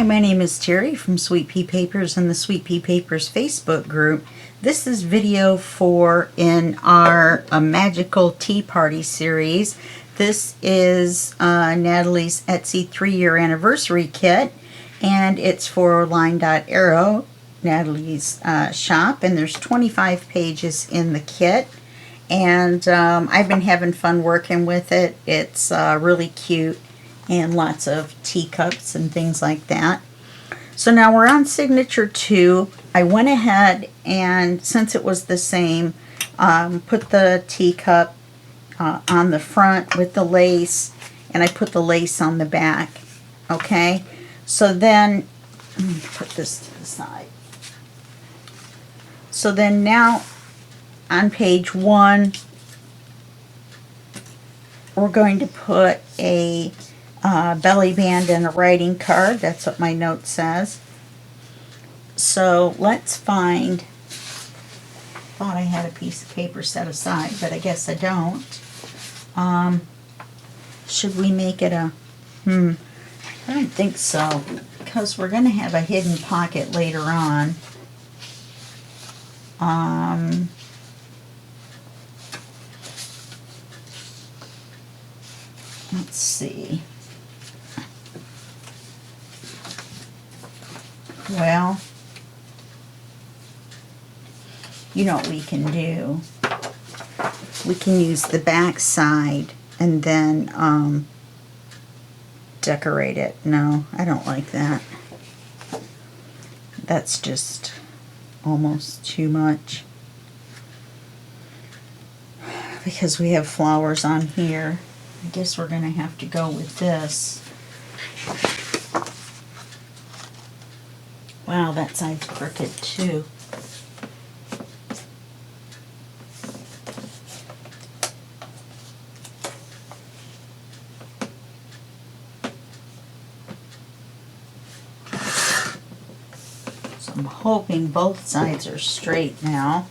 my name is Terry from Sweet Pea Papers and the Sweet Pea Papers Facebook group. This is video 4 in our Magical Tea Party series. This is Nathalie's Etsy 3-year anniversary kit, and it's for LineDotArrow, Nathalie's shop, and there's 25 pages in the kit. And I've been having fun working with it. It's really cute, and lots of teacups and things like that. So now we're on signature 2. I went ahead and, since it was the same, put the teacup on the front with the lace, and I put the lace on the back. Okay, so then let me put this to the side. So then now on page 1 we're going to put a belly band and a writing card. That's what my note says. So let's find, thought I had a piece of paper set aside, but I guess I don't. Should we make it a, I don't think so, because we're going to have a hidden pocket later on. Let's see. Well, you know what we can do? We can use the back side and then decorate it. No, I don't like that. That's just almost too much, because we have flowers on here. I guess we're going to have to go with this. Wow, that side's crooked too. So I'm hoping both sides are straight now.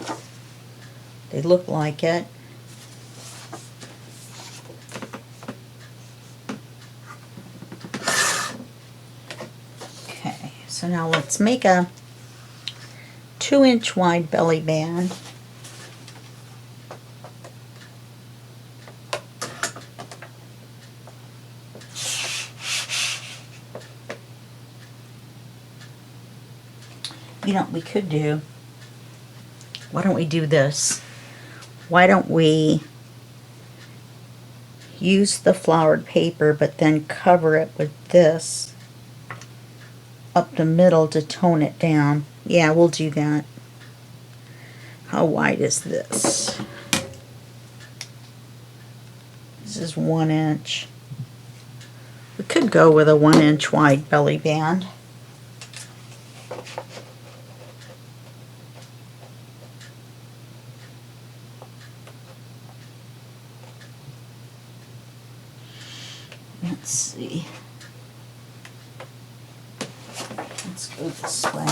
They look like it. So now let's make a 2-inch wide belly band. You know what we could do? Why don't we do this? Why don't we use the flowered paper but then cover it with this up the middle to tone it down? Yeah, we'll do that. How wide is this? This is 1 inch. We could go with a 1-inch wide belly band. Let's see. Let's go this way.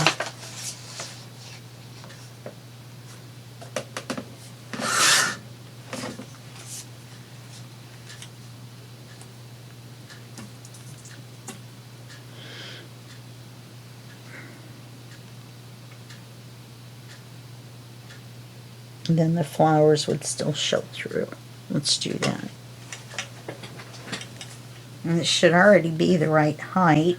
And then the flowers would still show through. Let's do that. And it should already be the right height.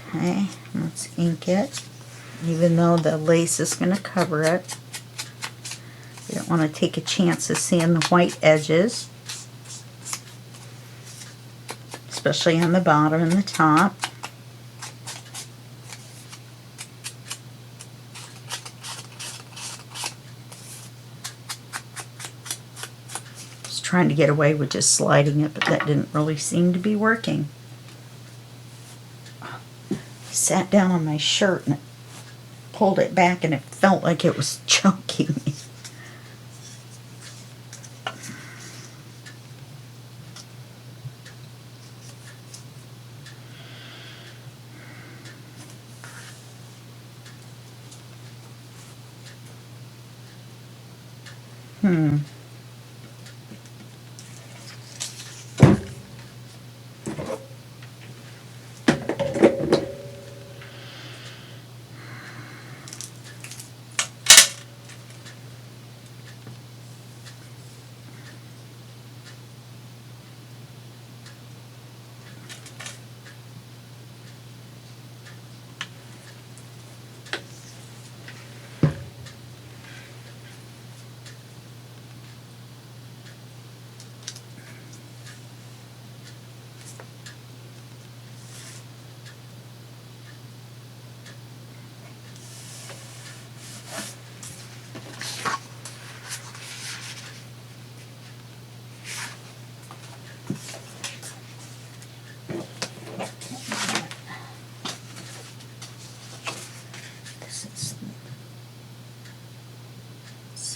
Okay, let's ink it, even though the lace is going to cover it. We don't want to take a chance of seeing the white edges, especially on the bottom and the top. Just trying to get away with just sliding it, but that didn't really seem to be working. Sat down on my shirt and pulled it back, and it felt like it was choking me.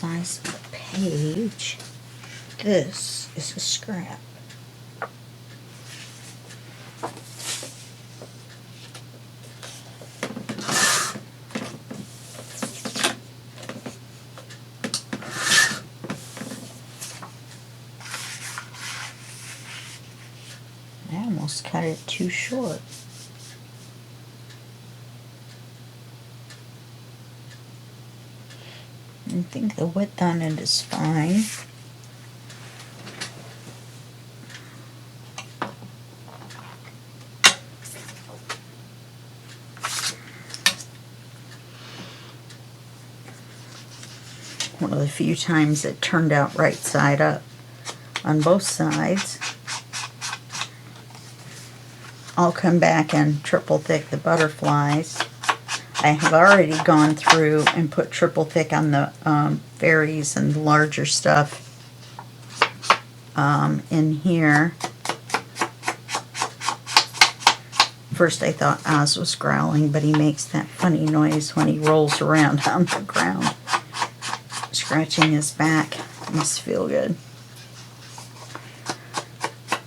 size of the page. This is a scrap. I almost cut it too short. I think the width on it is fine. One of the few times it turned out right side up on both sides. I'll come back and triple thick the butterflies. I have already gone through and put triple thick on the fairies and the larger stuff in here. First I thought Oz was growling, but he makes that funny noise when he rolls around on the ground, scratching his back. It must feel good.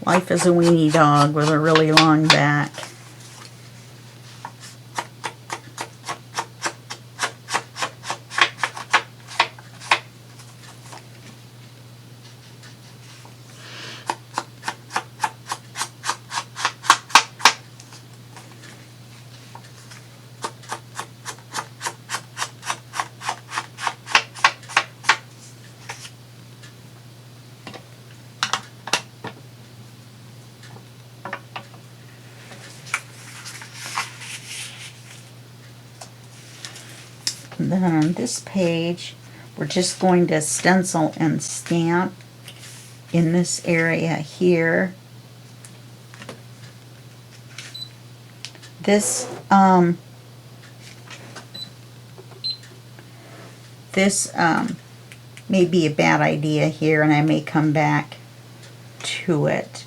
Life is a weenie dog with a really long back. And then on this page, we're just going to stencil and stamp in this area here. This may be a bad idea here, and I may come back to it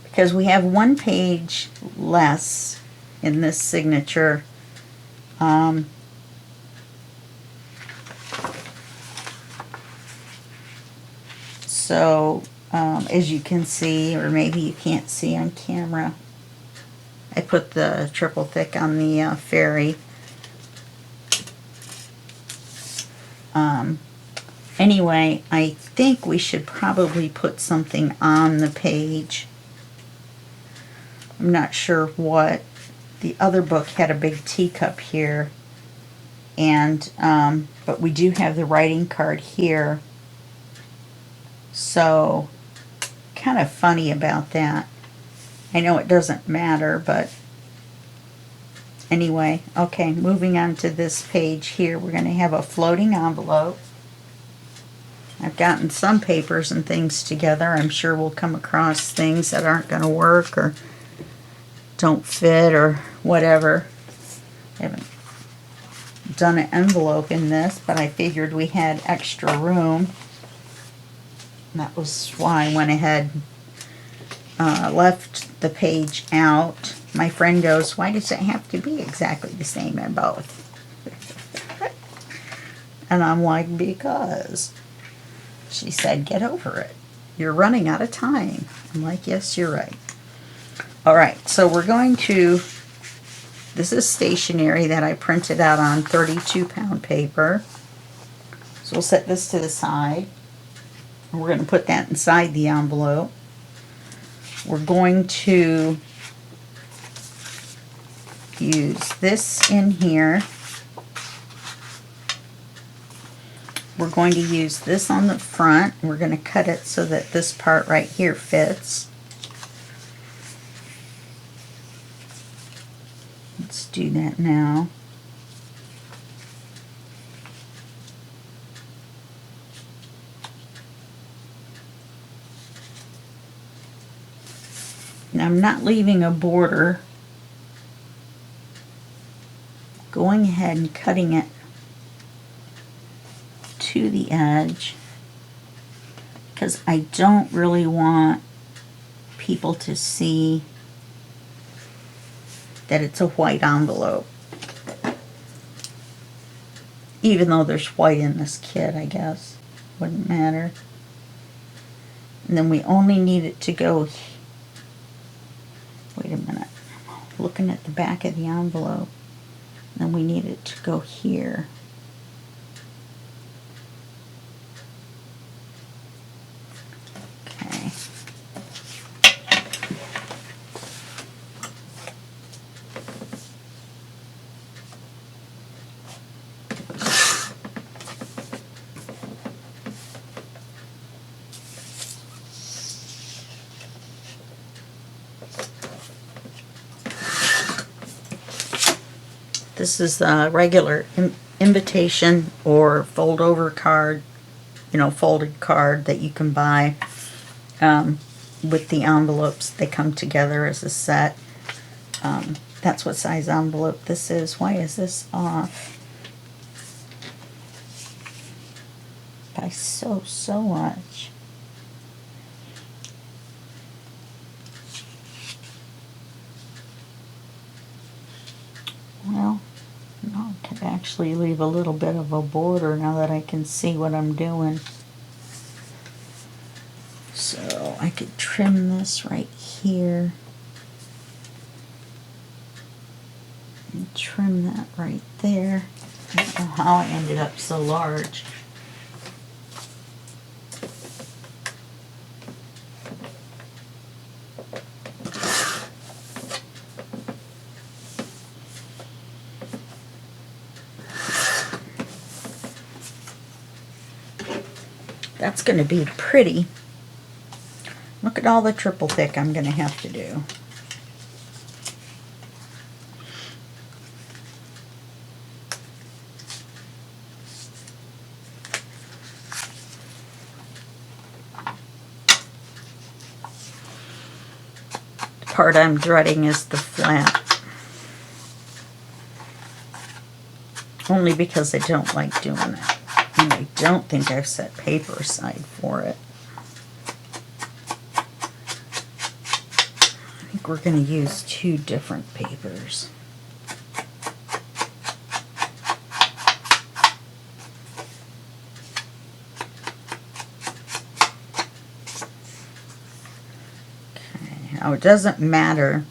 because we have one page less in this signature. So as you can see, or maybe you can't see on camera, I put the triple thick on the fairy. Anyway, I think we should probably put something on the page. I'm not sure what. The other book had a big teacup here, and but we do have the writing card here, so kind of funny about that. I know it doesn't matter, but anyway. Okay, moving on to this page here, we're going to have a floating envelope. I've gotten some papers and things together. I'm sure we'll come across things that aren't going to work or don't fit or whatever. I haven't done an envelope in this, but I figured we had extra room. And that was why I went ahead, left the page out. My friend goes, "Why does it have to be exactly the same in both?" And I'm like, "Because." She said, "Get over it. You're running out of time." I'm like, "Yes, you're right." Alright, so we're going to, this is stationery that I printed out on 32-pound paper. So we'll set this to the side. And we're going to put that inside the envelope. We're going to use this in here. We're going to use this on the front. We're going to cut it so that this part right here fits. Let's do that now. Now I'm not leaving a border. Going ahead and cutting it to the edge because I don't really want people to see that it's a white envelope. even though there's white in this kit, I guess. Wouldn't matter. And then we only need it to go, wait a minute, I'm looking at the back of the envelope. Then we need it to go here. Okay. This is a regular invitation or fold over card, you know, folded card that you can buy with the envelopes. They come together as a set. That's what size envelope this is. Why is this off by so much? Well, no, I could actually leave a little bit of a border now that I can see what I'm doing. So I could trim this right here. And trim that right there. I don't know how I ended up so large. That's going to be pretty. Look at all the triple thick I'm going to have to do. The part I'm dreading is the flap. Only because I don't like doing it. And I don't think I've set paper aside for it. I think we're going to use 2 different papers. Okay, now it doesn't matter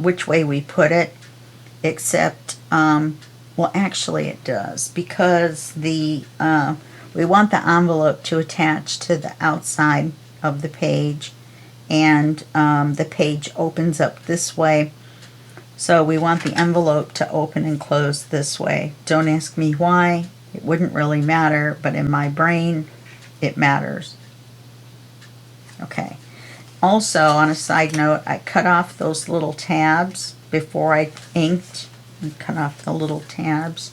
which way we put it, except well, actually it does, because the we want the envelope to attach to the outside of the page, and the page opens up this way, so we want the envelope to open and close this way. Don't ask me why. It wouldn't really matter, but in my brain it matters. Okay. Also, on a side note, I cut off those little tabs before I inked. And cut off the little tabs,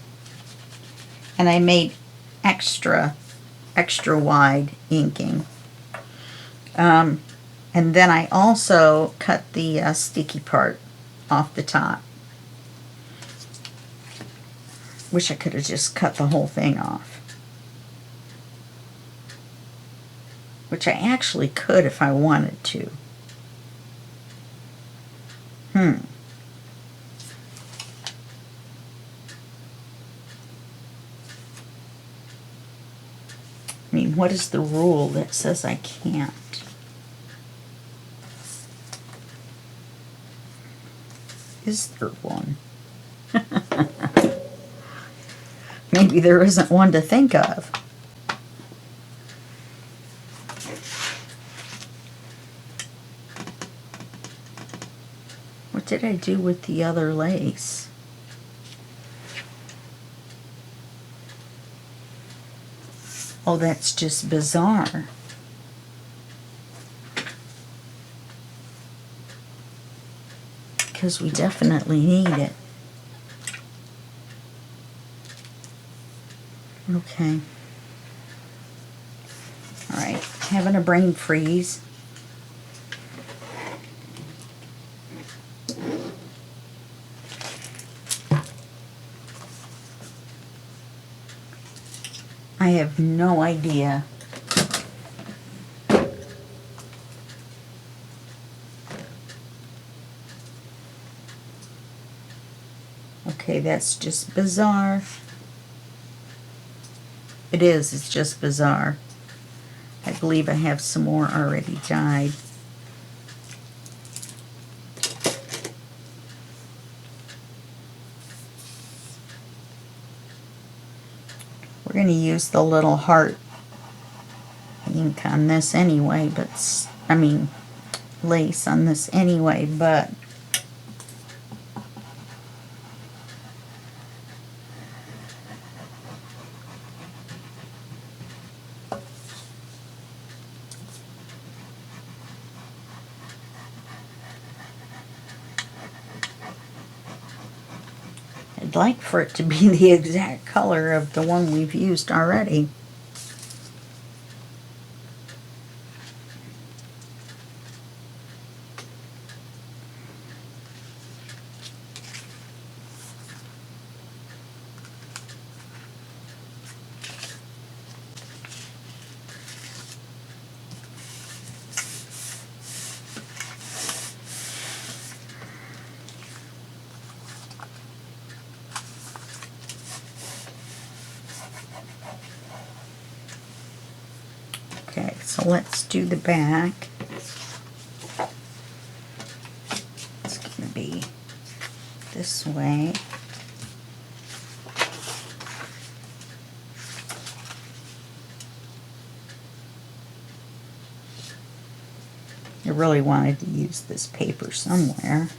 and I made extra wide inking, and then I also cut the sticky part off the top. Wish I could have just cut the whole thing off, which I actually could if I wanted to. I mean, what is the rule that says I can't? Is there one? Maybe there isn't one to think of. What did I do with the other lace? Oh, that's just bizarre. Because we definitely need it. Okay. Alright, having a brain freeze. I have no idea. Okay, that's just bizarre. It is. It's just bizarre. I believe I have some more already dyed. We're going to use the little heart ink on this anyway, but I mean lace on this anyway, but I'd like for it to be the exact color of the one we've used already. Okay, so let's do the back. It's going to be this way. I really wanted to use this paper somewhere.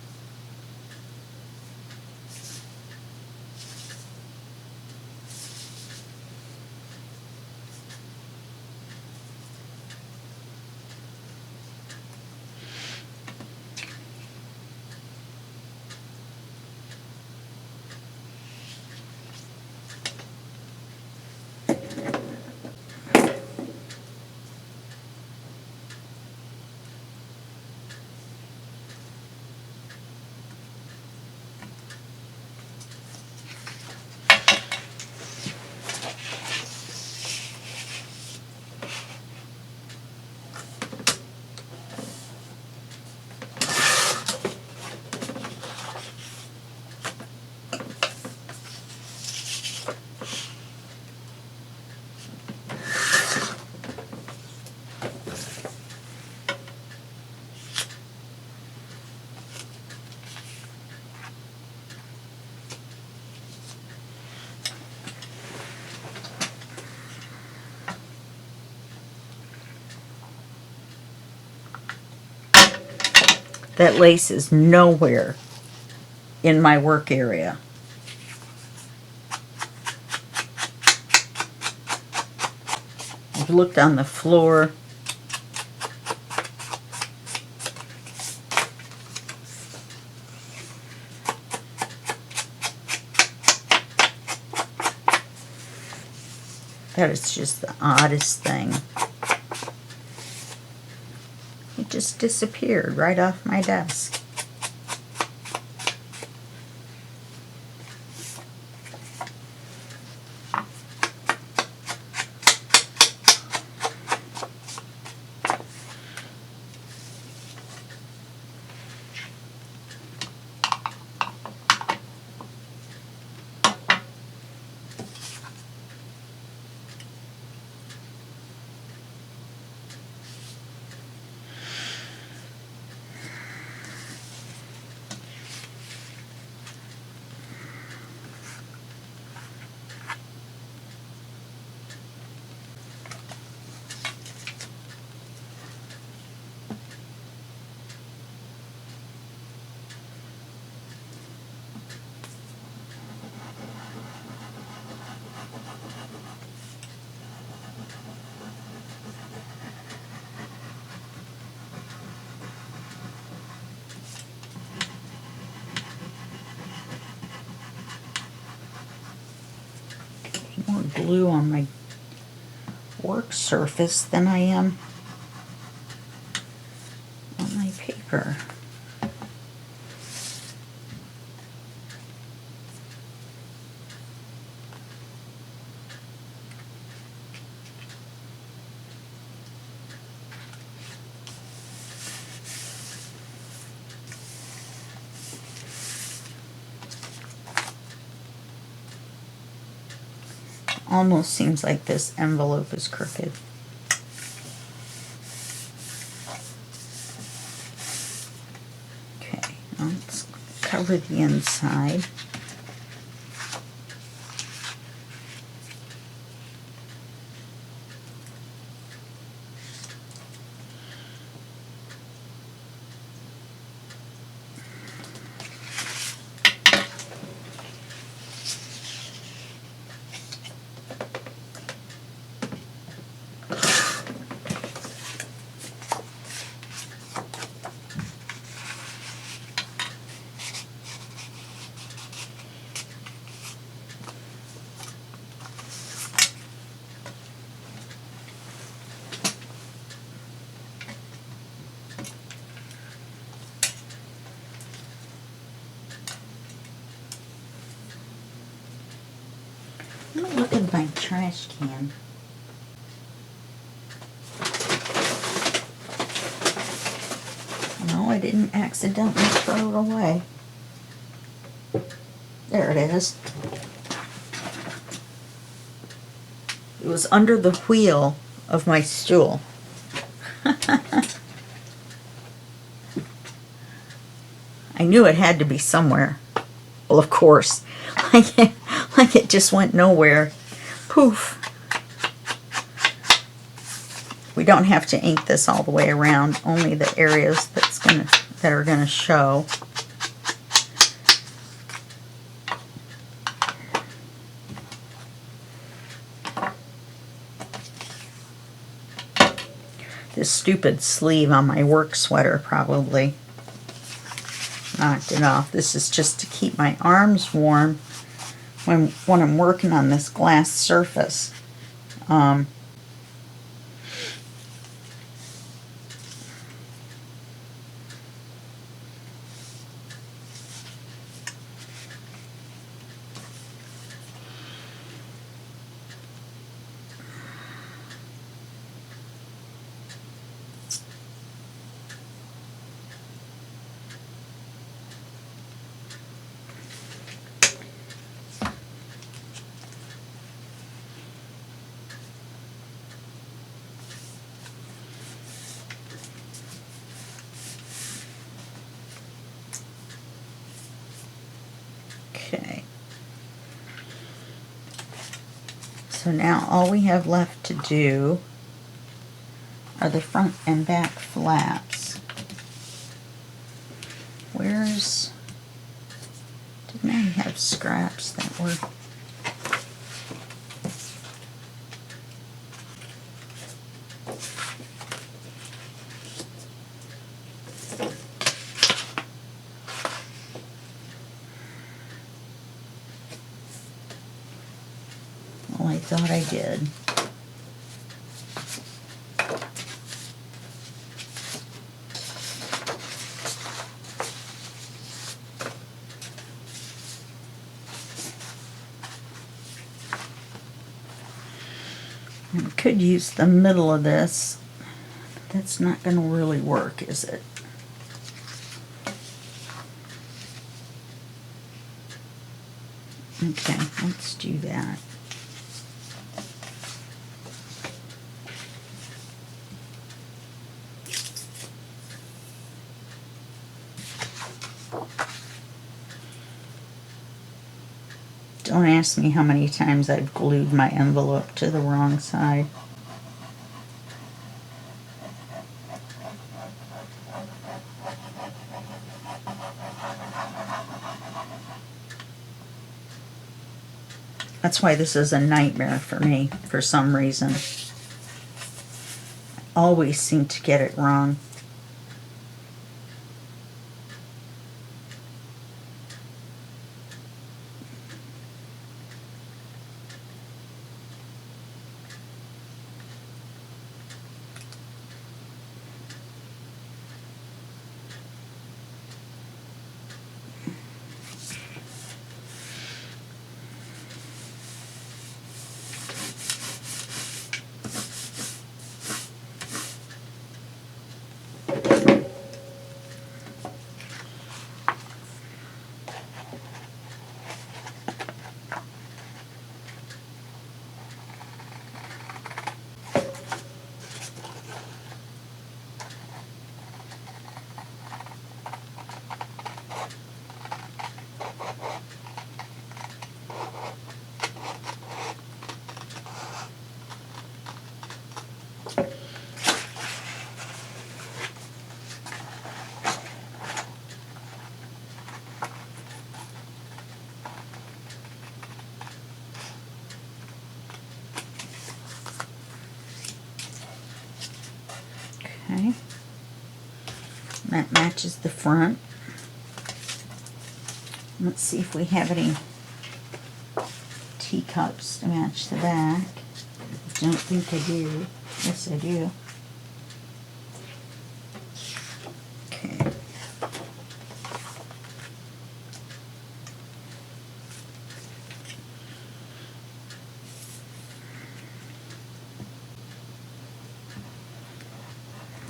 That lace is nowhere in my work area. I've looked on the floor. That is just the oddest thing. It just disappeared right off my desk. More glue on my work surface than I am on my paper. almost seems like this envelope is crooked. Okay, let's cover the inside. Let me look at my trash can. No, I didn't accidentally throw it away. There it is. It was under the wheel of my stool. I knew it had to be somewhere. Well, of course. Like it just went nowhere. Poof. We don't have to ink this all the way around, only the areas that are gonna show. This stupid sleeve on my work sweater probably knocked it off. This is just to keep my arms warm when I'm working on this glass surface. Okay. So now all we have left to do are the front and back flaps. Didn't I have scraps that were... Well, I thought I did. I could use the middle of this. That's not going to really work, is it? Okay, let's do that. Don't ask me how many times I've glued my envelope to the wrong side. That's why this is a nightmare for me, for some reason. I always seem to get it wrong. matches the front. Let's see if we have any teacups to match the back. I don't think I do. Yes, I do. Okay.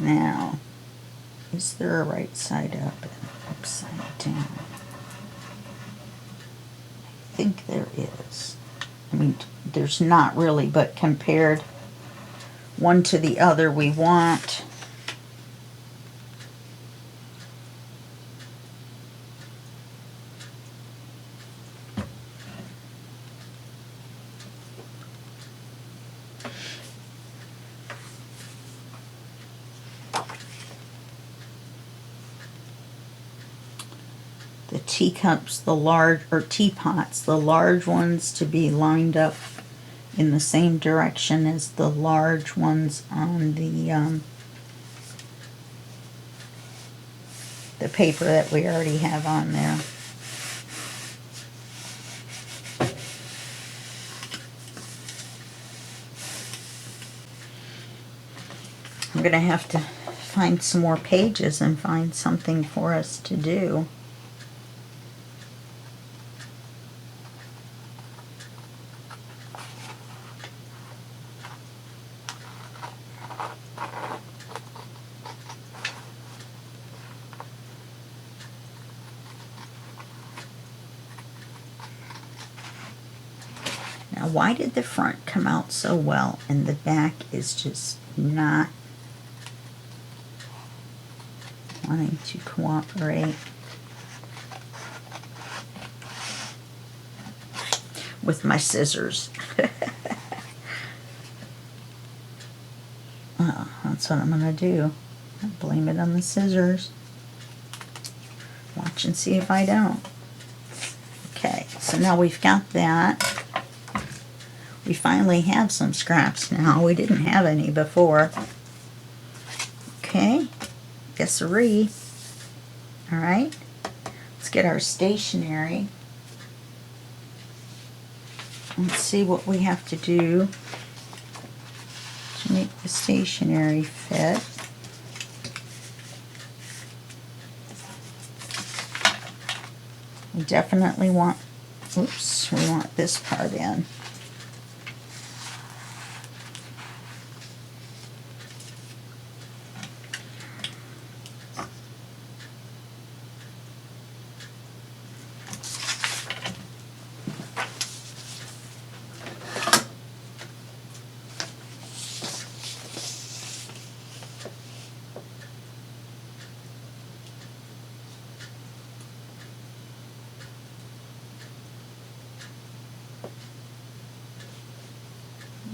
Now, is there a right side up and upside down? I think there is. I mean, there's not really, but compared one to the other, we want the teacups, the large, or teapots, the large ones to be lined up in the same direction as the large ones on the paper that we already have on there. I'm going to have to find some more pages and find something for us to do. Now, why did the front come out so well and the back is just not wanting to cooperate with my scissors? Well, that's what I'm going to do. I'll blame it on the scissors. Watch and see if I don't. Okay, so now we've got that. We finally have some scraps now. We didn't have any before. Okay, yes-a-ree. Alright, let's get our stationery. Let's see what we have to do to make the stationery fit. We definitely want, oops, we want this part in.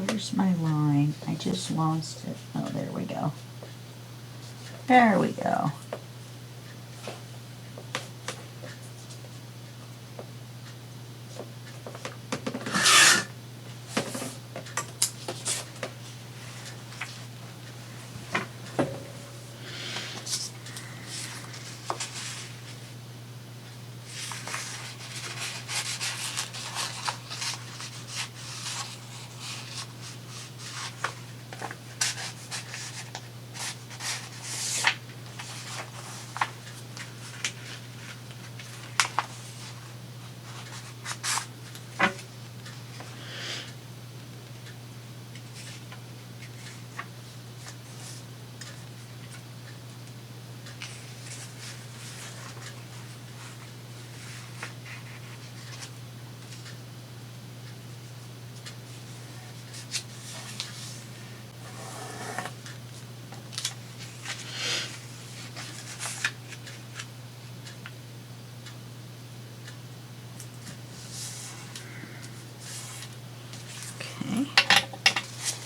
Where's my line? I just lost it. Oh, there we go. There we go.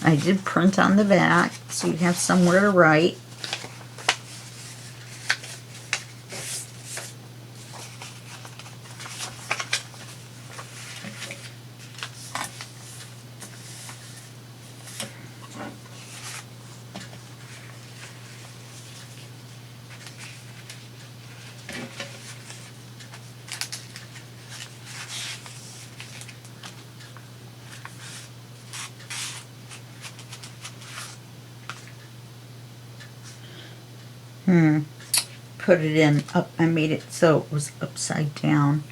I did print on the back, so you have somewhere to write. put it in up. I made it so it was upside down.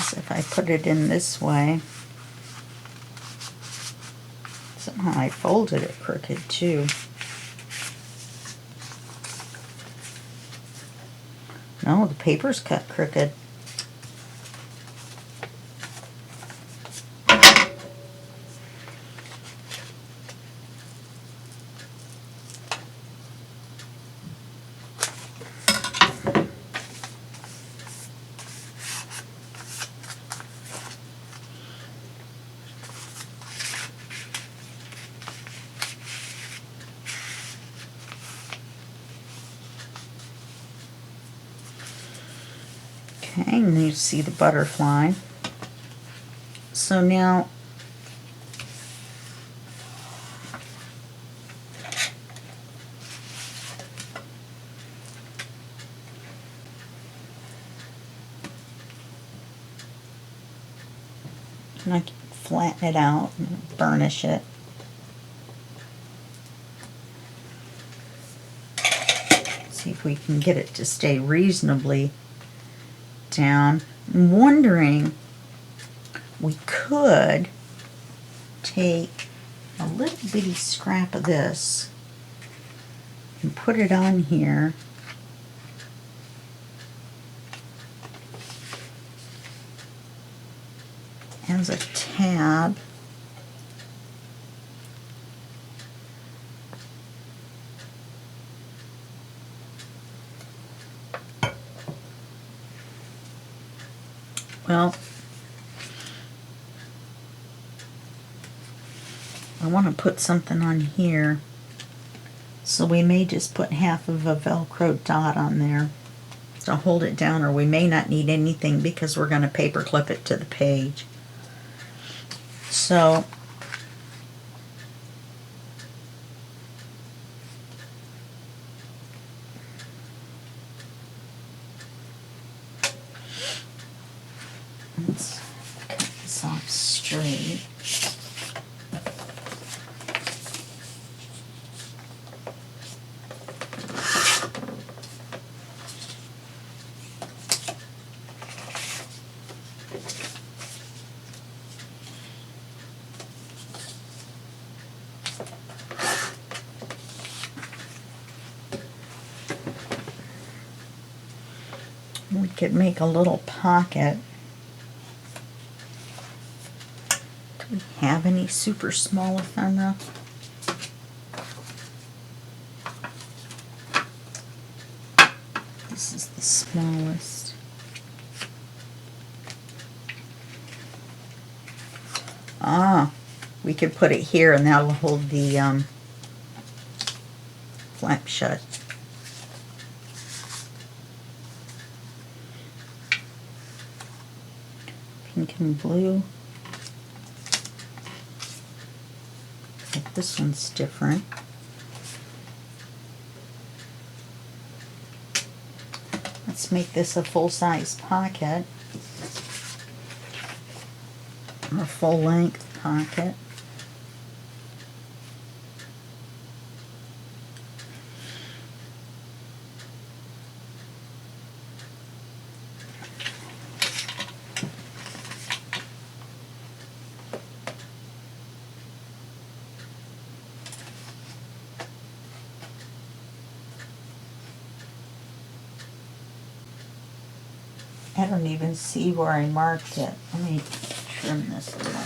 So if I put it in this way, somehow I folded it crooked too. No, the paper's cut crooked. Okay, and you see the butterfly. So now and I can flatten it out and burnish it. See if we can get it to stay reasonably down. I'm wondering, we could take a little bitty scrap of this and put it on here. As a tab. Well, I want to put something on here, so we may just put half of a Velcro dot on there to hold it down, or we may not need anything because we're going to paper clip it to the page. So let's cut this off straight. We could make a little pocket. Do we have any super small ephemera? This is the smallest. Ah, we could put it here and that'll hold the flap shut. Pink and blue. Like this one's different. Let's make this a full-size pocket, or full-length pocket. I don't even see where I marked it. Let me trim this a little.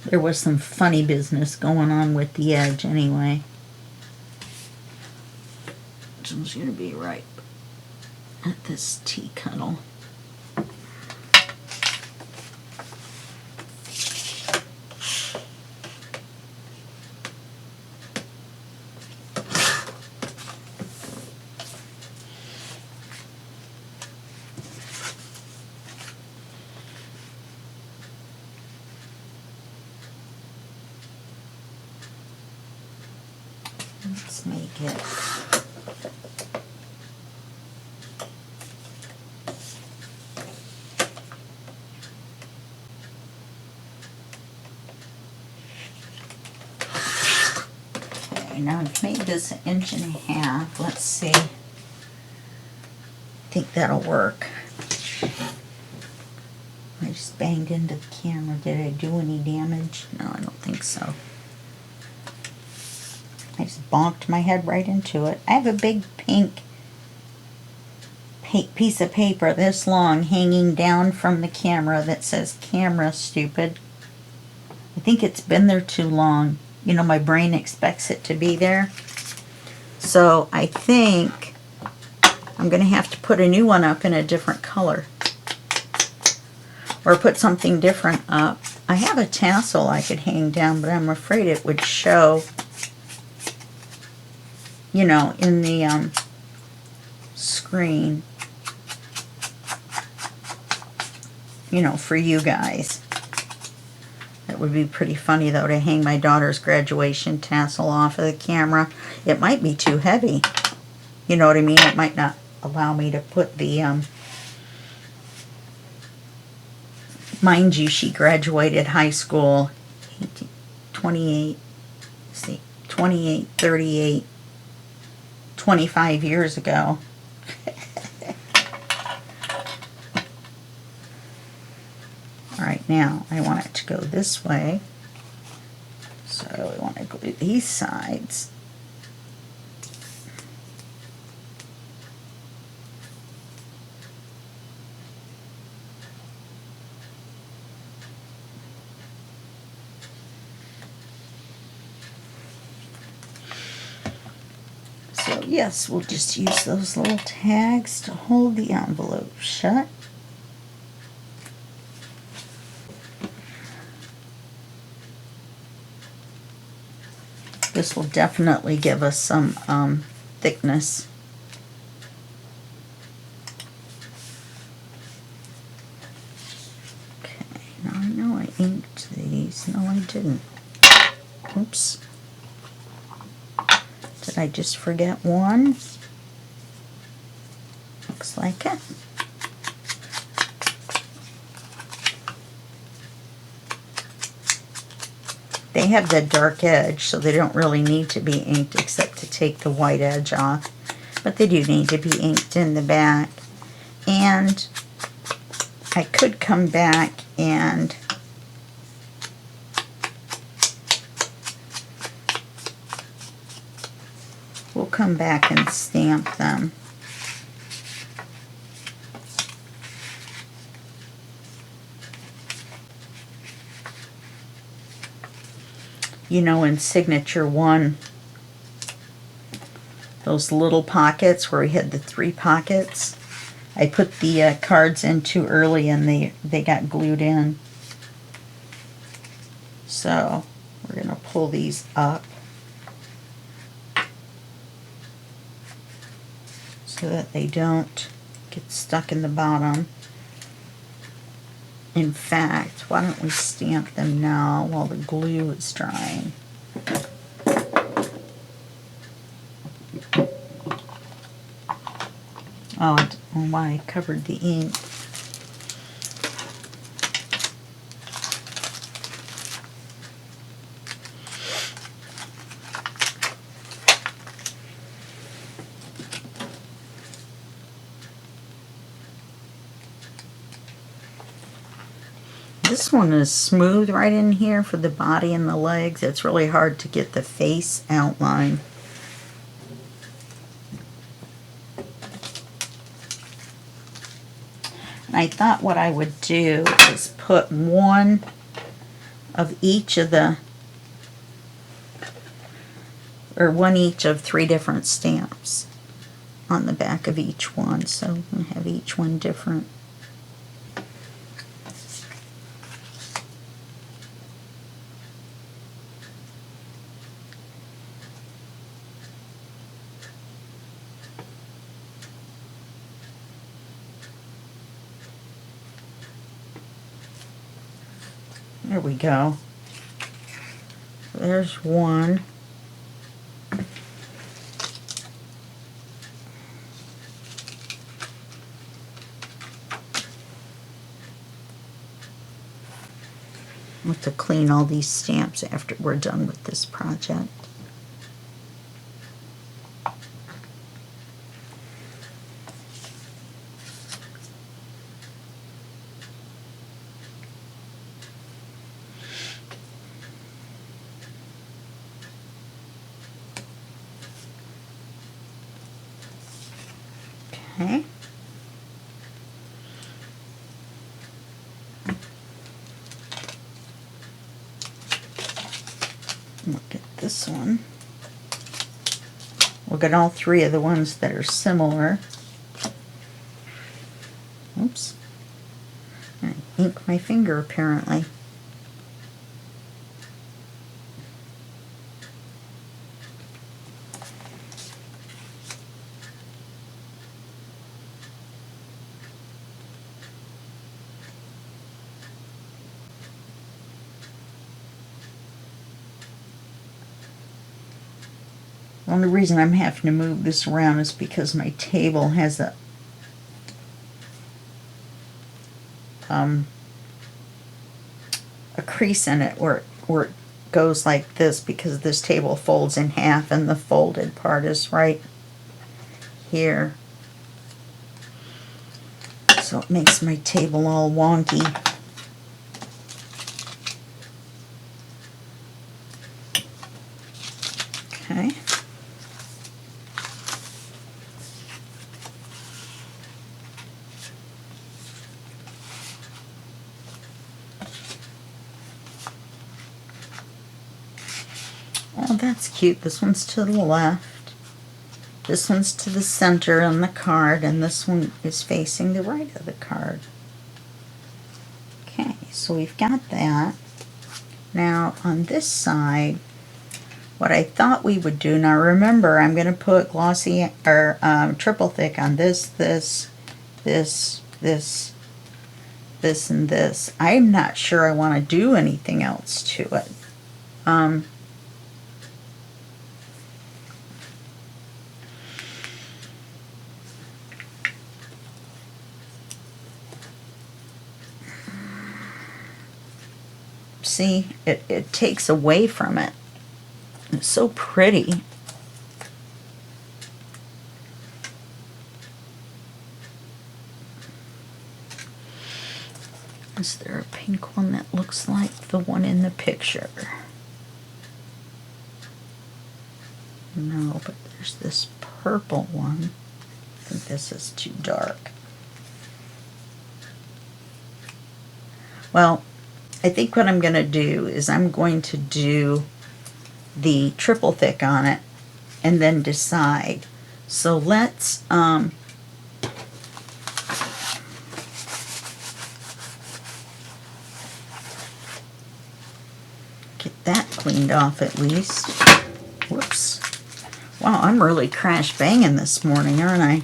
There was some funny business going on with the edge anyway. This one's going to be right at this tea cuddle. Let's make it. Okay, now I've made this 1.5 inches. Let's see. I think that'll work. I just banged into the camera. Did I do any damage? No, I don't think so. I just bonked my head right into it. I have a big pink piece of paper this long hanging down from the camera that says "Camera, stupid." I think it's been there too long. You know, my brain expects it to be there. So I think I'm going to have to put a new one up in a different color. Or put something different up. I have a tassel I could hang down, but I'm afraid it would show, you know, in the screen, you know, for you guys. That would be pretty funny, though, to hang my daughter's graduation tassel off of the camera. It might be too heavy. You know what I mean? It might not allow me to put the, mind you, she graduated high school 28, see, 28, 38, 25 years ago. Alright, now I want it to go this way. So we want to glue these sides. So yes, we'll just use those little tags to hold the envelope shut. This will definitely give us some thickness. Okay, now I know I inked these. No, I didn't. Oops. Did I just forget one? Looks like it. They have the dark edge, so they don't really need to be inked except to take the white edge off. But they do need to be inked in the back. And I could come back and we'll come back and stamp them. You know, in Signature 1, those little pockets where we had the 3 pockets, I put the cards in too early and they got glued in. So we're going to pull these up so that they don't get stuck in the bottom. In fact, why don't we stamp them now while the glue is drying? Oh, I don't know why I covered the ink. This one is smooth right in here for the body and the legs. It's really hard to get the face outline. And I thought what I would do is put one of each of the, or one each of 3 different stamps on the back of each one. So I'm going to have each one different. There we go. There's one. I'll have to clean all these stamps after we're done with this project. Okay. Look at this one. We'll get all three of the ones that are similar. Oops. I inked my finger apparently. The only reason I'm having to move this around is because my table has a crease in it where it goes like this, because this table folds in half and the folded part is right here. So it makes my table all wonky. Okay. Oh, that's cute. This one's to the left. This one's to the center on the card, and this one is facing the right of the card. Okay, so we've got that. Now on this side, what I thought we would do, now remember I'm going to put glossy or triple thick on this, this, and this. I'm not sure I want to do anything else to it. See, it takes away from it. It's so pretty. Is there a pink one that looks like the one in the picture? No, but there's this purple one. I think this is too dark. Well, I think what I'm going to do is I'm going to do the triple thick on it and then decide. So let's get that cleaned off at least. Whoops. Wow, I'm really crash banging this morning, aren't I?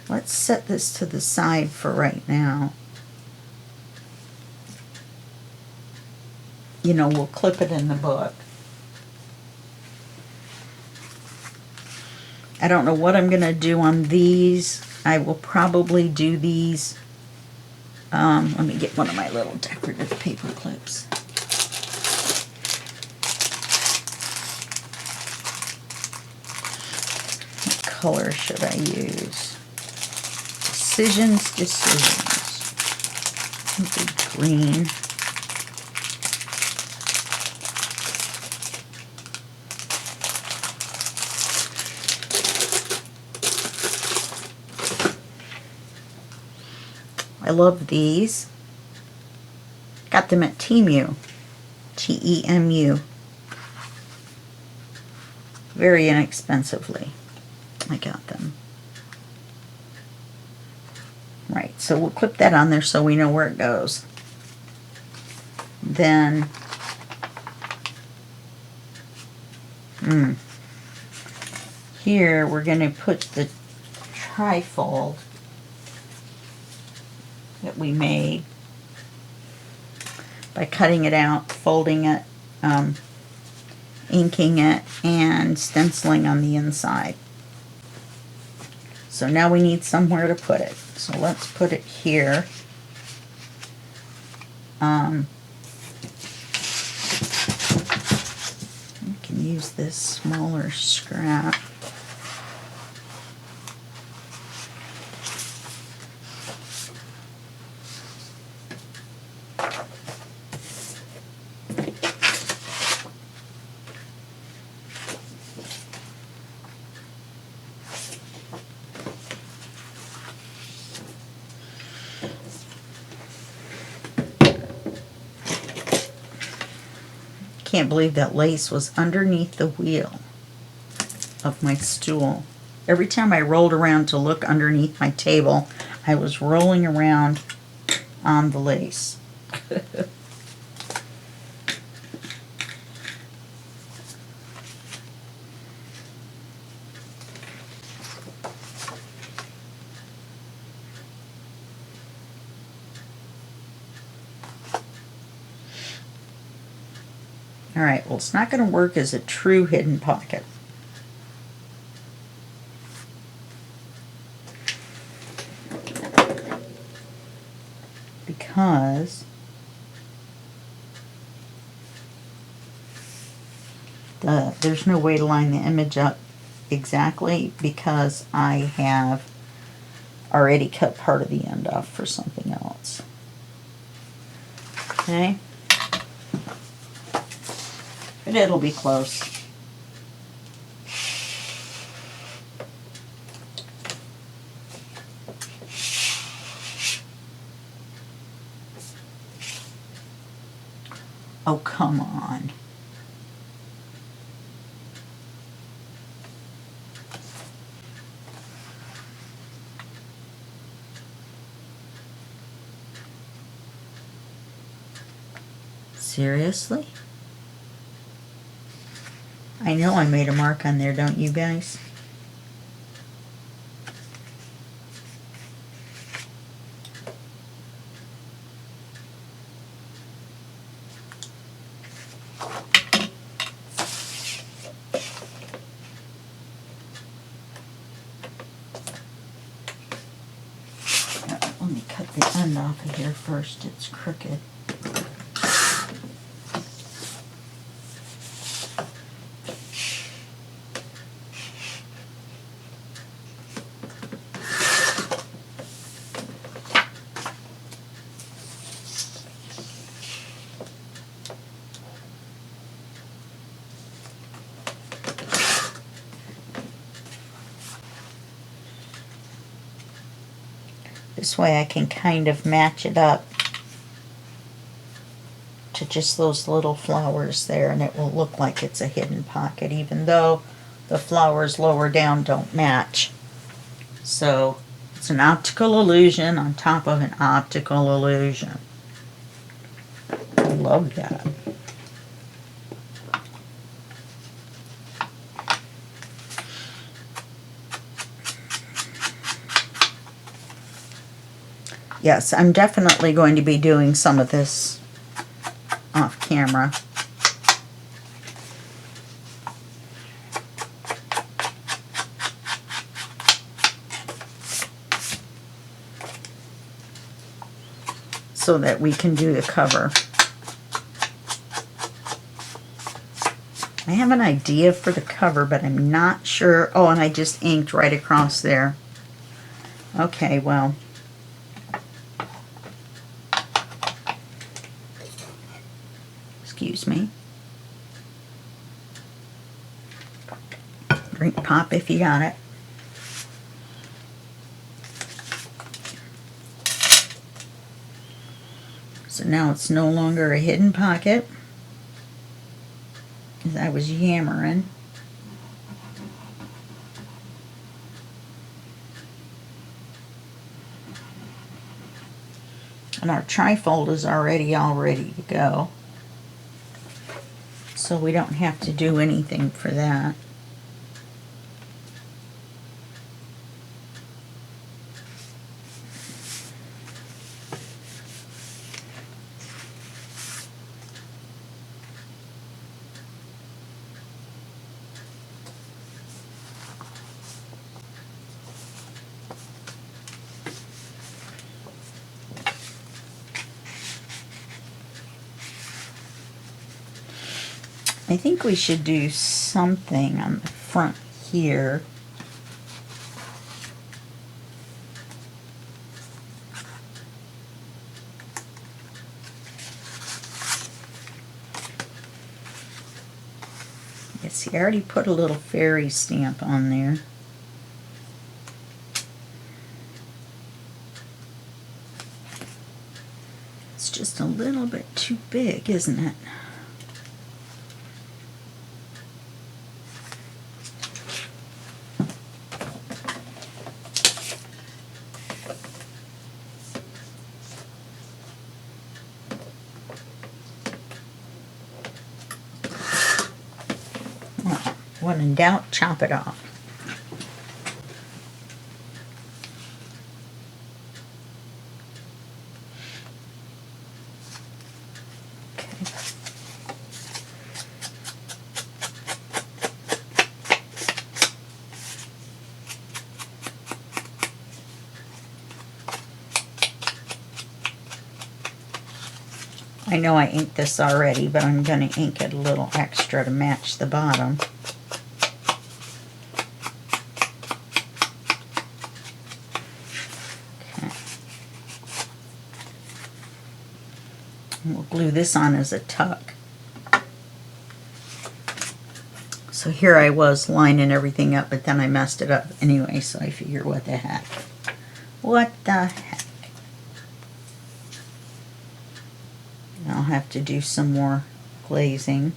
Let's set this to the side for right now. You know, we'll clip it in the book. I don't know what I'm going to do on these. I will probably do these. Let me get one of my little decorative paper clips. What color should I use? Decisions. Maybe green. I love these. Got them at Temu. T-E-M-U. Very inexpensively. I got them. Right, so we'll clip that on there so we know where it goes. Then, here we're going to put the trifold that we made by cutting it out, folding it, inking it, and stenciling on the inside. So now we need somewhere to put it. So let's put it here. We can use this smaller scrap. Can't believe that lace was underneath the wheel of my stool. Every time I rolled around to look underneath my table, I was rolling around on the lace. Alright, well, it's not going to work as a true hidden pocket. Because there's no way to line the image up exactly because I have already cut part of the end off for something else. Okay? But it'll be close. Oh, come on. Seriously? I know I made a mark on there, don't you guys? Let me cut the end off of here first. It's crooked. This way I can kind of match it up to just those little flowers there, and it will look like it's a hidden pocket even though the flowers lower down don't match. So it's an optical illusion on top of an optical illusion. I love that. Yes, I'm definitely going to be doing some of this off camera. So that we can do the cover. I have an idea for the cover, but I'm not sure. Oh, and I just inked right across there. Okay, well. Excuse me. Drink pop if you got it. So now it's no longer a hidden pocket, as I was yammering. And our trifold is already all ready to go. So we don't have to do anything for that. I think we should do something on the front here. Yeah, see, I already put a little fairy stamp on there. It's just a little bit too big, isn't it? Well, when in doubt, chop it off. I know I inked this already, but I'm going to ink it a little extra to match the bottom. Okay. And we'll glue this on as a tuck. So here I was lining everything up, but then I messed it up anyway, so I figure, what the heck? What the heck? I'll have to do some more glazing.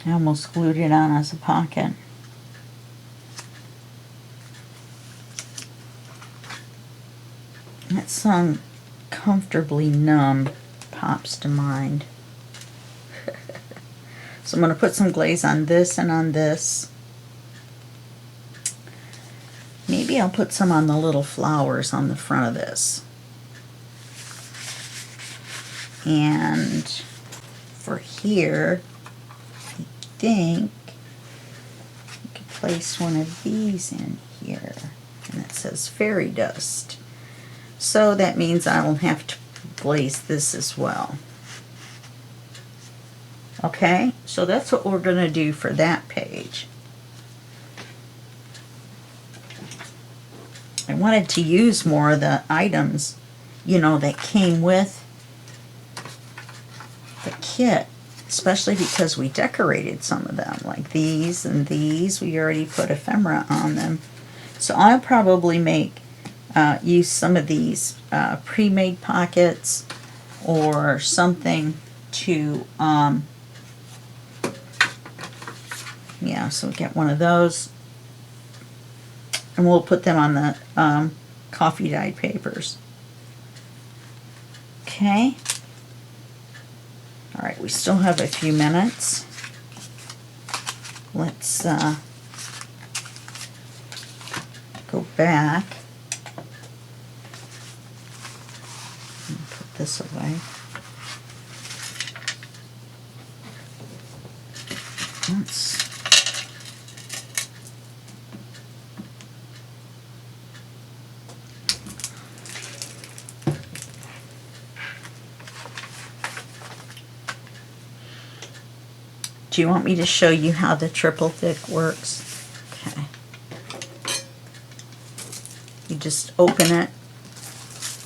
I almost glued it on as a pocket. That song, Comfortably Numb, pops to mind. So I'm going to put some glaze on this and on this. Maybe I'll put some on the little flowers on the front of this. And for here, I think I could place one of these in here. And it says fairy dust. So that means I will have to glaze this as well. Okay, so that's what we're going to do for that page. I wanted to use more of the items, you know, that came with the kit, especially because we decorated some of them, like these and these. We already put ephemera on them. So I'll probably make use some of these pre-made pockets or something to yeah, so get one of those, and we'll put them on the coffee dyed papers. Okay. All right, we still have a few minutes. Let's go back and put this away. Let's Do you want me to show you how the triple thick works? Okay. You just open it,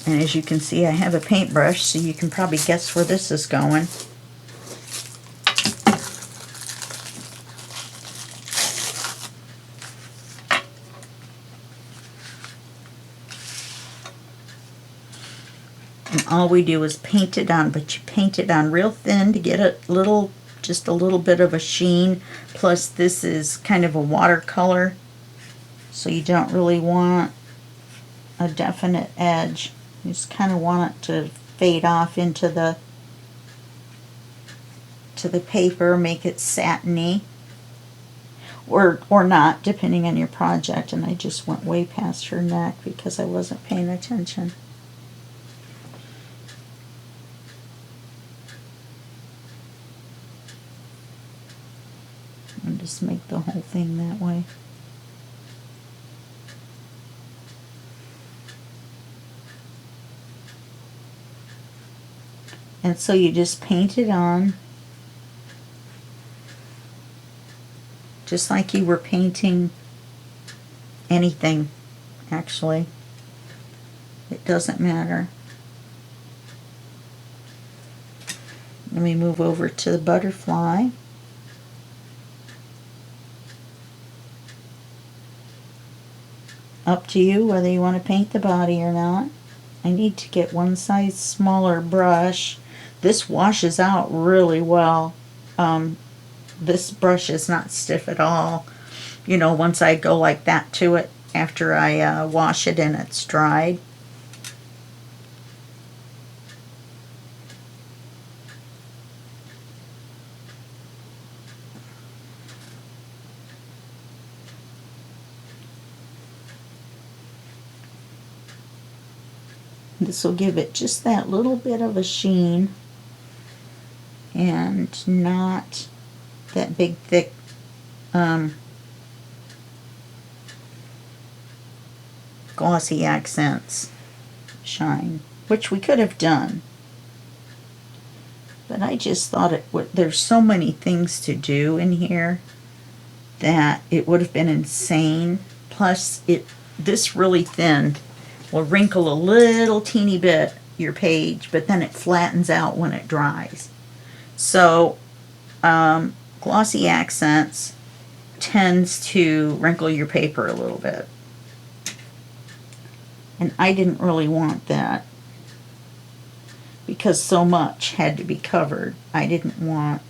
and as you can see, I have a paintbrush, so you can probably guess where this is going. And all we do is paint it on, but you paint it on real thin to get a little, just a little bit of a sheen. Plus this is kind of a watercolor, so you don't really want a definite edge. You just kind of want it to fade off into the paper, make it satiny, or not, depending on your project. And I just went way past her neck because I wasn't paying attention. And just make the whole thing that way. And so you just paint it on just like you were painting anything, actually. It doesn't matter. Let me move over to the butterfly. Up to you whether you want to paint the body or not. I need to get one size smaller brush. This washes out really well. This brush is not stiff at all. You know, once I go like that to it after I wash it and it's dried. This will give it just that little bit of a sheen and not that big thick glossy accents shine, which we could have done. But I just thought there's so many things to do in here that it would have been insane. Plus, this really thin will wrinkle a little teeny bit your page, but then it flattens out when it dries. So glossy accents tends to wrinkle your paper a little bit. And I didn't really want that because so much had to be covered. I didn't want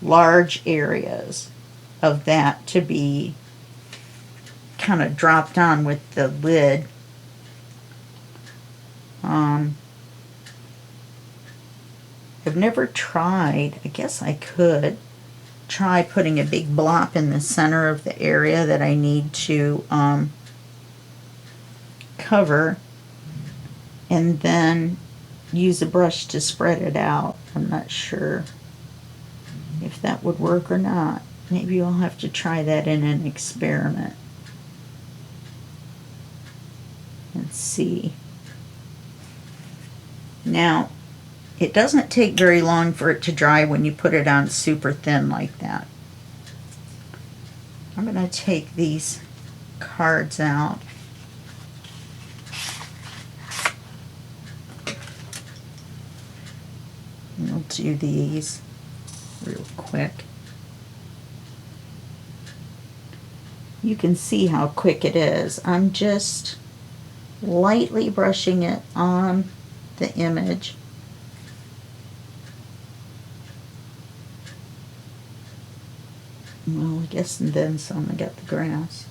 large areas of that to be kind of dropped on with the lid. I've never tried, I guess I could try putting a big blop in the center of the area that I need to cover, and then use a brush to spread it out. I'm not sure if that would work or not. Maybe I'll have to try that in an experiment and see. Now, it doesn't take very long for it to dry when you put it on super thin like that. I'm going to take these cards out. And we'll do these real quick. You can see how quick it is. I'm just lightly brushing it on the image. Well, I guess and then some. I got the grass.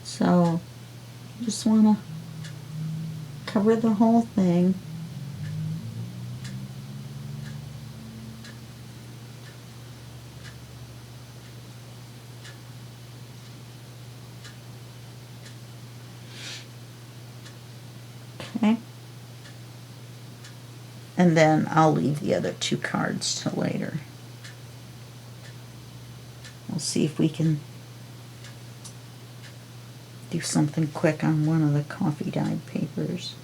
So, just want to cover the whole thing. Okay. And then I'll leave the other two cards till later. We'll see if we can do something quick on one of the coffee dyed papers.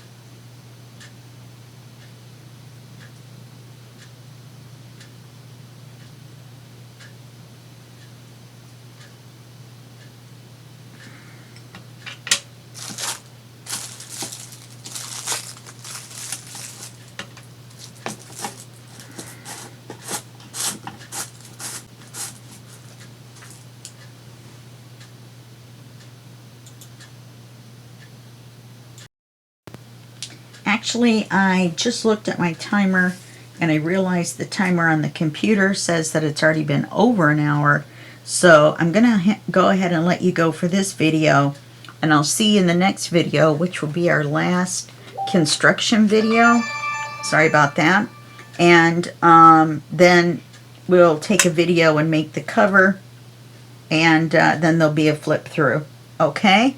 Actually, I just looked at my timer and I realized the timer on the computer says that it's already been over an hour. So I'm going to go ahead and let you go for this video, and I'll see you in the next video, which will be our last construction video. Sorry about that. And then we'll take a video and make the cover, and then there'll be a flip through. Okay?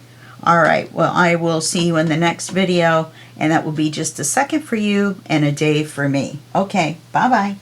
Alright, well, I will see you in the next video, and that will be just a second for you and a day for me. Okay, bye-bye.